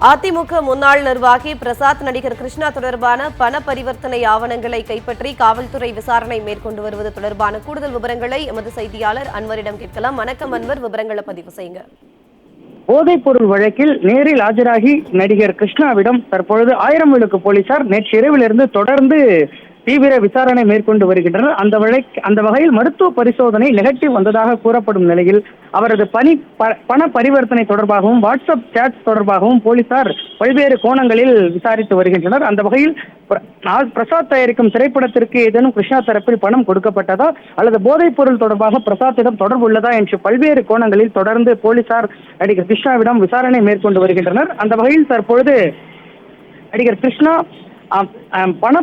அதிமுக முன்னாள் நிர்வாகி பிரசாத் நடிகர் கிருஷ்ணா தொடர்பான பண பரிவர்த்தனை ஆவணங்களை கைப்பற்றி காவல்துறை விசாரணை மேற்கொண்டு வருவது தொடர்பான கூடுதல் விவரங்களை எமது செய்தியாளர் அன்வரிடம் கேட்கலாம். வணக்கம் அன்வர், விவரங்களை பதிவு செய்யுங்க. போதைப் பொருள் வழக்கில் நேரில் ஆஜராகி நடிகர் கிருஷ்ணாவிடம் தற்பொழுது 1000 விளக்கு போலீசார் நேற்று இரவிலிருந்து தொடர்ந்து தீவிர விசாரணை மேற்கொண்டு வருகின்றனர். அந்த வகையில் மருத்துவ பரிசோதனை நெகட்டிவ் வந்ததாக கூறப்படும் நிலையில் அவரது பண பரிவர்த்தனை தொடர்பாகவும் வாட்ஸ்அப் சாட் தொடர்பாகவும் போலீசார் பல்வேறு கோணங்களில் விசாரித்து வருகின்றனர். அந்த வகையில் பிரசாத் தயாரிக்கும் திரைப்படத்திற்கு ஏதேனும் கிருஷ்ணா தரப்பில் பணம் கொடுக்கப்பட்டதா அல்லது போதைப் பொருள் தொடர்பாக பிரசாத்திடம் தொடர்பு உள்ளதா என்று பல்வேறு கோணங்களில் தொடர்ந்து போலீசார் நடிகர் கிருஷ்ணாவிடம் விசாரணை மேற்கொண்டு வருகின்றனர். அந்த வகையில் தற்பொழுது நடிகர் கிருஷ்ணா பண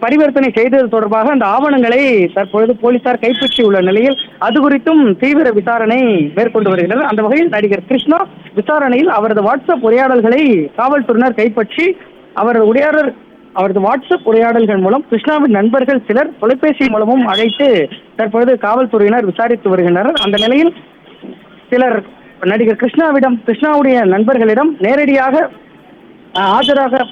பரிவர்த்தனை செய்தது தொடர்பாக அந்த ஆவணங்களை தற்பொழுது போலீசார் கைப்பற்றியுள்ள நிலையில் அது குறித்தும் தீவிர விசாரணை மேற்கொண்டு வருகின்றனர். அந்த வகையில் நடிகர் கிருஷ்ணா விசாரணையில் அவரது வாட்ஸ்அப் உரையாடல்களை காவல்துறையினர் கைப்பற்றி அவரது வாட்ஸ்அப் உரையாடல்கள் மூலம் கிருஷ்ணாவின் நண்பர்கள் சிலர் தொலைபேசி மூலமும் அழைத்து தற்பொழுது காவல்துறையினர் விசாரித்து வருகின்றனர். அந்த நிலையில் சிலர் நடிகர் கிருஷ்ணாவுடைய நண்பர்களிடம் நேரடியாக ஆஜராக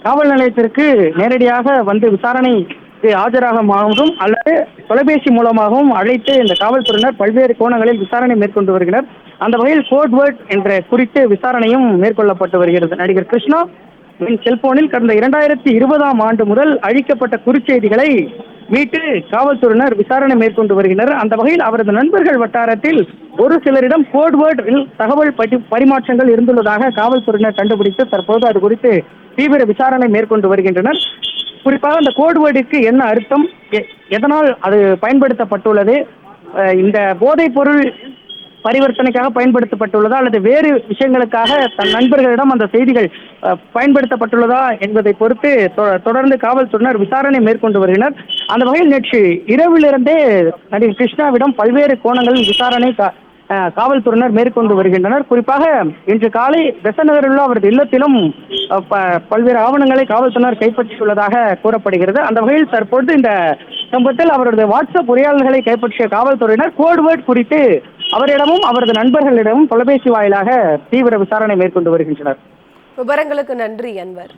காவல் நிலையத்திற்கு நேரடியாக வந்து விசாரணைக்கு ஆஜராகவும் அல்லது தொலைபேசி மூலமாகவும் அழைத்து இந்த காவல்துறையினர் பல்வேறு கோணங்களில் விசாரணை மேற்கொண்டு வருகின்றனர். அந்த வகையில் கோட் வேர்ட் என்ற குறித்து விசாரணையும் மேற்கொள்ளப்பட்டு வருகிறது. நடிகர் கிருஷ்ணா செல்போனில் கடந்த 2020ஆம் ஆண்டு முதல் அழிக்கப்பட்ட குறுஞ்செய்திகளை மீட்டு காவல்துறையினர் விசாரணை மேற்கொண்டு வருகின்றனர். அந்த வகையில் அவரது நண்பர்கள் வட்டாரத்தில் ஒரு சிலரிடம் கோட் வேர்டில் தகவல் பரிமாற்றங்கள் இருந்துள்ளதாக காவல்துறையினர் கண்டுபிடித்து தற்போது அது குறித்து தீவிர விசாரணை மேற்கொண்டு வருகின்றனர். குறிப்பாக அந்த கோட் வேர்டுக்கு என்ன அர்த்தம், எதனால் அது பயன்படுத்தப்பட்டுள்ளது, இந்த போதைப் பொருள் பரிவர்த்தனைக்காக பயன்படுத்தப்பட்டுள்ளதா அல்லது வேறு விஷயங்களுக்காக தன் நண்பர்களிடம் அந்த செய்திகள் பயன்படுத்தப்பட்டுள்ளதா என்பதை பொறுத்து தொடர்ந்து காவல்துறையினர் விசாரணை மேற்கொண்டு வருகின்றனர். அந்த வகையில் நேற்று இரவிலிருந்தே நடிகர் கிருஷ்ணாவிடம் பல்வேறு கோணங்களில் விசாரணை காவல்துறையினர் மேற்கொண்டு வருகின்றனர். குறிப்பாக இன்று காலை பெசநகரில் உள்ள அவரது இல்லத்திலும் பல்வேறு ஆவணங்களை காவல்துறையினர் கைப்பற்றியுள்ளதாக கூறப்படுகிறது. அந்த வகையில் தற்போது இந்த சம்பவத்தில் அவரது வாட்ஸ்அப் உரையாடல்களை கைப்பற்றிய காவல்துறையினர் கோட்வேர்ட் குறித்து அவரிடமும் அவரது நண்பர்களிடமும் தொலைபேசி வாயிலாக தீவிர விசாரணை மேற்கொண்டு வருகின்றனர். விவரங்களுக்கு நன்றி அன்வர்.